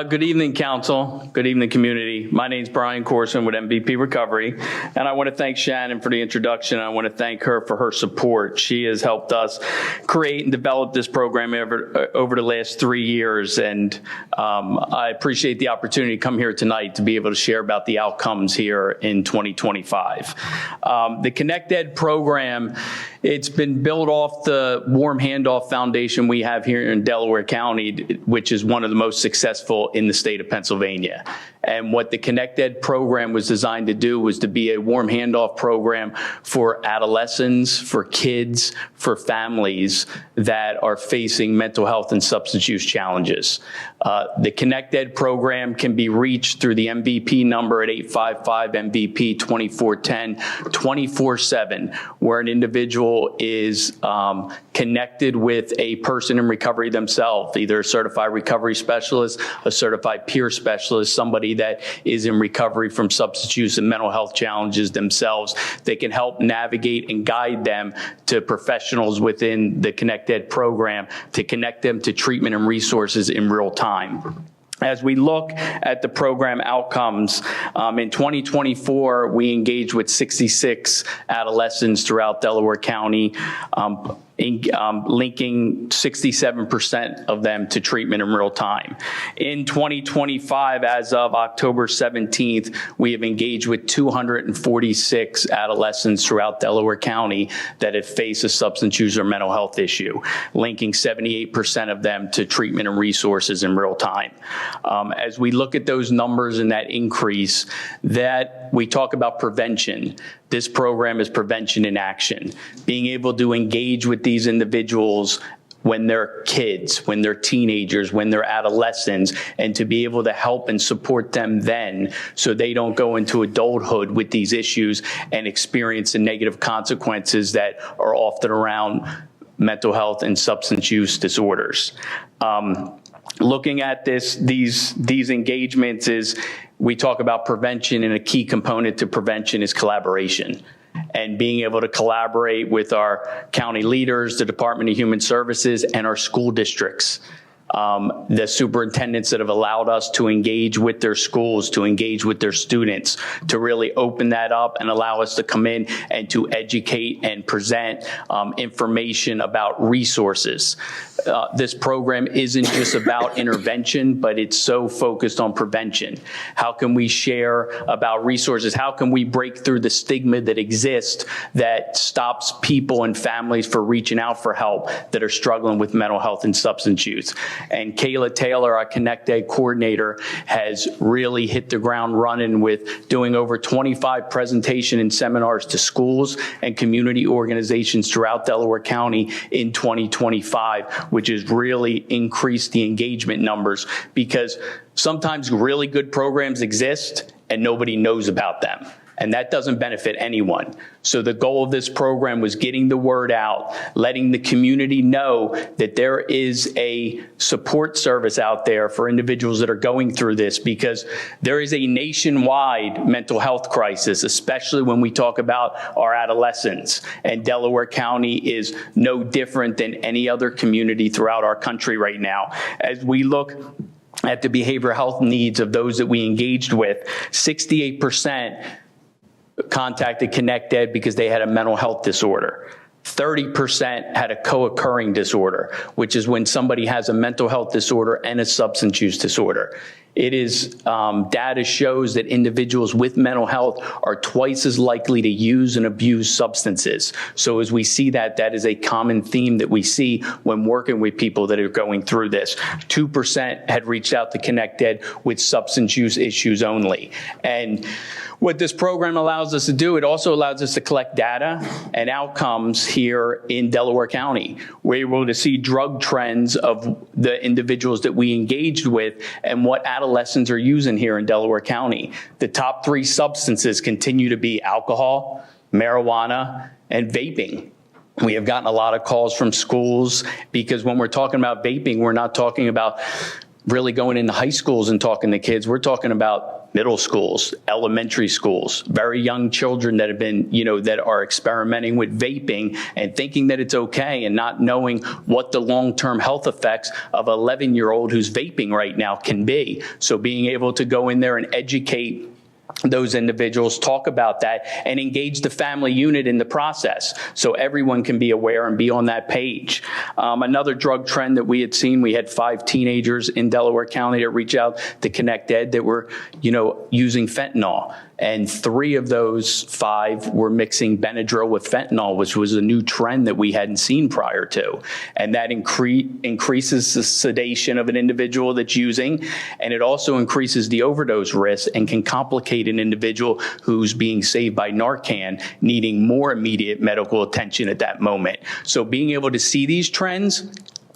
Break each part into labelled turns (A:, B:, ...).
A: Good evening, Council. Good evening, community. My name is Brian Corson with MVP Recovery, and I want to thank Shannon for the introduction. I want to thank her for her support. She has helped us create and develop this program over the last 3 years, and I appreciate the opportunity to come here tonight to be able to share about the outcomes here in 2025. The ConnectED program, it's been built off the Warm Handoff Foundation we have here in Delaware County, which is one of the most successful in the state of Pennsylvania. And what the ConnectED program was designed to do was to be a warm handoff program for adolescents, for kids, for families that are facing mental health and substance use challenges. The ConnectED program can be reached through the MVP number at 855-MVP-2410, 24/7, where an individual is connected with a person in recovery themselves, either a certified recovery specialist, a certified peer specialist, somebody that is in recovery from substance use and mental health challenges themselves. They can help navigate and guide them to professionals within the ConnectED program to connect them to treatment and resources in real time. As we look at the program outcomes, in 2024, we engaged with 66 adolescents throughout Delaware County, linking 67% of them to treatment in real time. In 2025, as of October 17th, we have engaged with 246 adolescents throughout Delaware County that have faced a substance use or mental health issue, linking 78% of them to treatment and resources in real time. As we look at those numbers and that increase, that we talk about prevention. This program is prevention in action, being able to engage with these individuals when they're kids, when they're teenagers, when they're adolescents, and to be able to help and support them then so they don't go into adulthood with these issues and experience the negative consequences that are often around mental health and substance use disorders. Looking at these engagements is, we talk about prevention, and a key component to prevention is collaboration. And being able to collaborate with our county leaders, the Department of Human Services, and our school districts. The superintendents that have allowed us to engage with their schools, to engage with their students, to really open that up and allow us to come in and to educate and present information about resources. This program isn't just about intervention, but it's so focused on prevention. How can we share about resources? How can we break through the stigma that exists that stops people and families from reaching out for help that are struggling with mental health and substance use? And Kayla Taylor, our ConnectED coordinator, has really hit the ground running with doing over 25 presentation and seminars to schools and community organizations throughout Delaware County in 2025, which has really increased the engagement numbers, because sometimes really good programs exist and nobody knows about them. And that doesn't benefit anyone. So the goal of this program was getting the word out, letting the community know that there is a support service out there for individuals that are going through this, because there is a nationwide mental health crisis, especially when we talk about our adolescents. And Delaware County is no different than any other community throughout our country right now. As we look at the behavioral health needs of those that we engaged with, 68% contacted ConnectED because they had a mental health disorder. 30% had a co-occurring disorder, which is when somebody has a mental health disorder and a substance use disorder. It is, data shows that individuals with mental health are twice as likely to use and abuse substances. So as we see that, that is a common theme that we see when working with people that are going through this. 2% had reached out to ConnectED with substance use issues only. And what this program allows us to do, it also allows us to collect data and outcomes here in Delaware County. We're able to see drug trends of the individuals that we engaged with and what adolescents are using here in Delaware County. The top 3 substances continue to be alcohol, marijuana, and vaping. We have gotten a lot of calls from schools, because when we're talking about vaping, we're not talking about really going into high schools and talking to kids. We're talking about middle schools, elementary schools, very young children that have been, that are experimenting with vaping and thinking that it's okay and not knowing what the long-term health effects of an 11-year-old who's vaping right now can be. So being able to go in there and educate those individuals, talk about that, and engage the family unit in the process so everyone can be aware and be on that page. Another drug trend that we had seen, we had 5 teenagers in Delaware County that reached out to ConnectED that were, using fentanyl. And 3 of those 5 were mixing Benadryl with fentanyl, which was a new trend that we hadn't seen prior to. And that increases the sedation of an individual that's using, and it also increases the overdose risk and can complicate an individual who's being saved by Narcan, needing more immediate medical attention at that moment. So being able to see these trends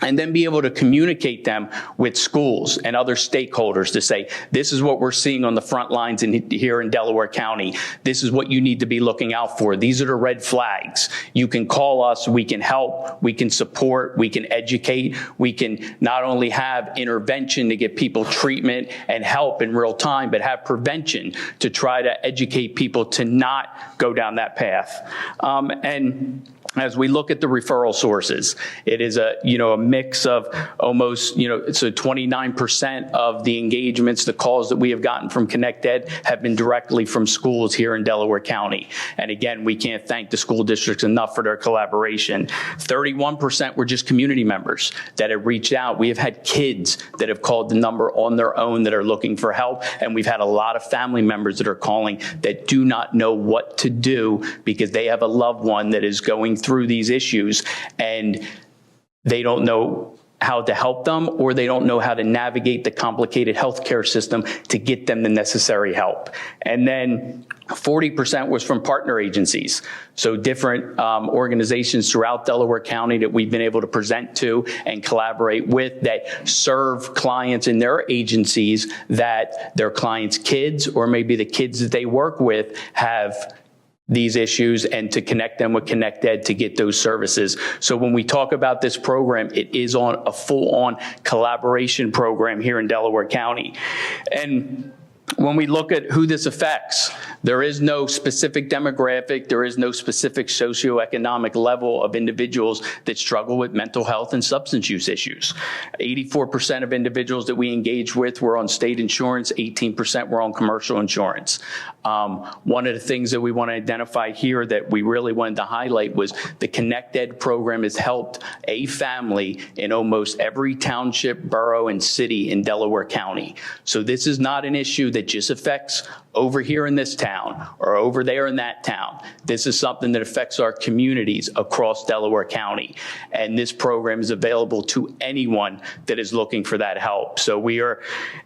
A: and then be able to communicate them with schools and other stakeholders to say, this is what we're seeing on the front lines here in Delaware County. This is what you need to be looking out for. These are the red flags. You can call us. We can help. We can support. We can educate. We can not only have intervention to get people treatment and help in real time, but have prevention to try to educate people to not go down that path. And as we look at the referral sources, it is a mix of almost, so 29% of the engagements, the calls that we have gotten from ConnectED have been directly from schools here in Delaware County. And again, we can't thank the school districts enough for their collaboration. 31% were just community members that have reached out. We have had kids that have called the number on their own that are looking for help. And we've had a lot of family members that are calling that do not know what to do because they have a loved one that is going through these issues and they don't know how to help them, or they don't know how to navigate the complicated healthcare system to get them the necessary help. And then 40% was from partner agencies. So different organizations throughout Delaware County that we've been able to present to and collaborate with that serve clients in their agencies that their clients' kids or maybe the kids that they work with have these issues, and to connect them with ConnectED to get those services. So when we talk about this program, it is on a full-on collaboration program here in Delaware County. And when we look at who this affects, there is no specific demographic, there is no specific socioeconomic level of individuals that struggle with mental health and substance use issues. 84% of individuals that we engaged with were on state insurance, 18% were on commercial insurance. One of the things that we want to identify here that we really wanted to highlight was the ConnectED program has helped a family in almost every township, borough, and city in Delaware County. So this is not an issue that just affects over here in this town or over there in that town. This is something that affects our communities across Delaware County. And this program is available to anyone that is looking for that help. So we are,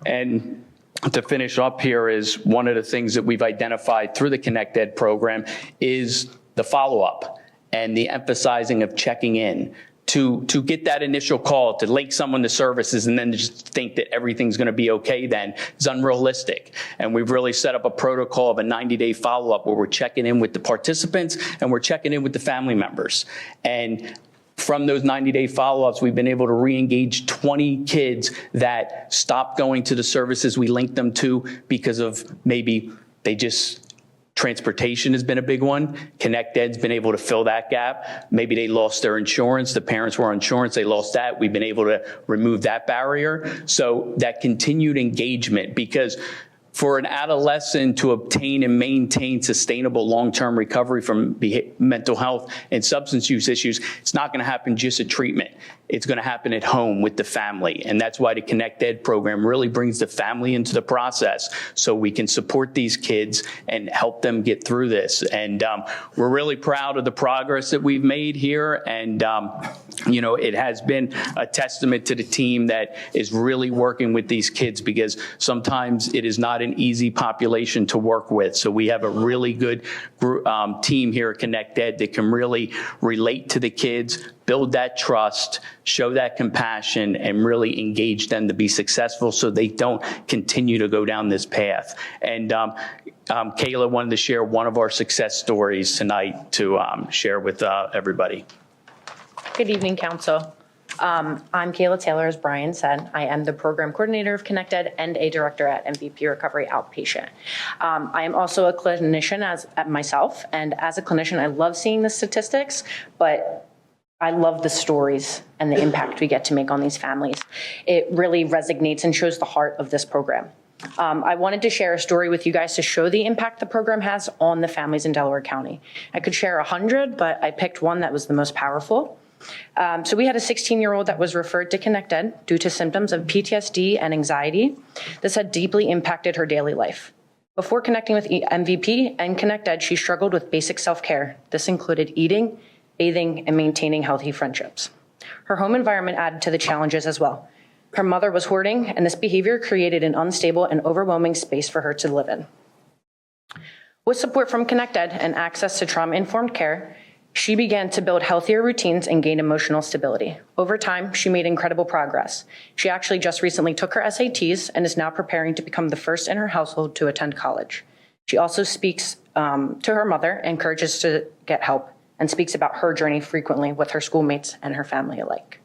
A: and to finish up here is one of the things that we've identified through the ConnectED program is the follow-up and the emphasizing of checking in. To get that initial call, to link someone to services and then just think that everything's going to be okay then is unrealistic. And we've really set up a protocol of a 90-day follow-up where we're checking in with the participants and we're checking in with the family members. And from those 90-day follow-ups, we've been able to re-engage 20 kids that stopped going to the services we linked them to because of maybe transportation has been a big one. ConnectED's been able to fill that gap. Maybe they lost their insurance. The parents were on insurance. They lost that. We've been able to remove that barrier. So that continued engagement, because for an adolescent to obtain and maintain sustainable long-term recovery from mental health and substance use issues, it's not going to happen just at treatment. It's going to happen at home with the family. And that's why the ConnectED program really brings the family into the process so we can support these kids and help them get through this. And we're really proud of the progress that we've made here. And, it has been a testament to the team that is really working with these kids, because sometimes it is not an easy population to work with. So we have a really good team here at ConnectED that can really relate to the kids, build that trust, show that compassion, and really engage them to be successful so they don't continue to go down this path. And Kayla wanted to share one of our success stories tonight to share with everybody.
B: Good evening, Council. I'm Kayla Taylor, as Brian said. I am the program coordinator of ConnectED and a director at MVP Recovery Outpatient. I am also a clinician myself, and as a clinician, I love seeing the statistics, but I love the stories and the impact we get to make on these families. It really resonates and shows the heart of this program. I wanted to share a story with you guys to show the impact the program has on the families in Delaware County. I could share 100, but I picked one that was the most powerful. So we had a 16-year-old that was referred to ConnectED due to symptoms of PTSD and anxiety. This had deeply impacted her daily life. Before connecting with MVP and ConnectED, she struggled with basic self-care. This included eating, bathing, and maintaining healthy friendships. Her home environment added to the challenges as well. Her mother was hoarding, and this behavior created an unstable and overwhelming space for her to live in. With support from ConnectED and access to trauma-informed care, she began to build healthier routines and gain emotional stability. Over time, she made incredible progress. She actually just recently took her SATs and is now preparing to become the first in her household to attend college. She also speaks to her mother, encourages to get help, and speaks about her journey frequently with her schoolmates and her family alike.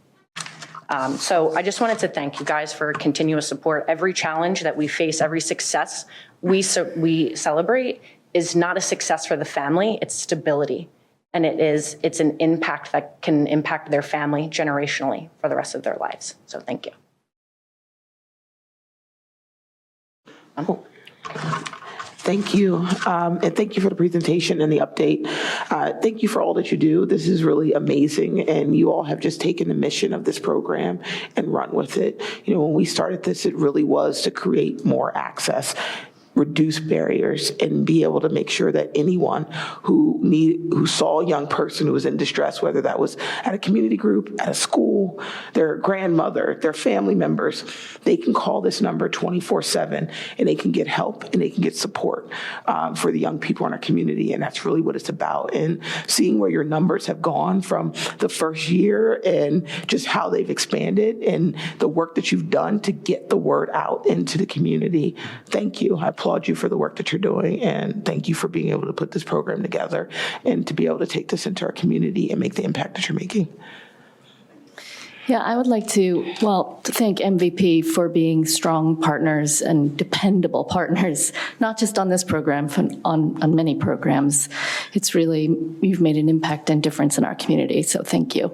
B: So I just wanted to thank you guys for continuous support. Every challenge that we face, every success we celebrate is not a success for the family, it's stability. And it's an impact that can impact their family generationally for the rest of their lives. So thank you.
C: Thank you, and thank you for the presentation and the update. Thank you for all that you do. This is really amazing, and you all have just taken the mission of this program and run with it. You know, when we started this, it really was to create more access, reduce barriers, and be able to make sure that anyone who saw a young person who was in distress, whether that was at a community group, at a school, their grandmother, their family members, they can call this number 24/7 and they can get help and they can get support for the young people in our community. And that's really what it's about. And seeing where your numbers have gone from the first year and just how they've expanded and the work that you've done to get the word out into the community. Thank you. I applaud you for the work that you're doing, and thank you for being able to put this program together and to be able to take this into our community and make the impact that you're making.
D: Yeah, I would like to thank MVP for being strong partners and dependable partners, not just on this program, but on many programs. It's really, you've made an impact and difference in our community, so thank you.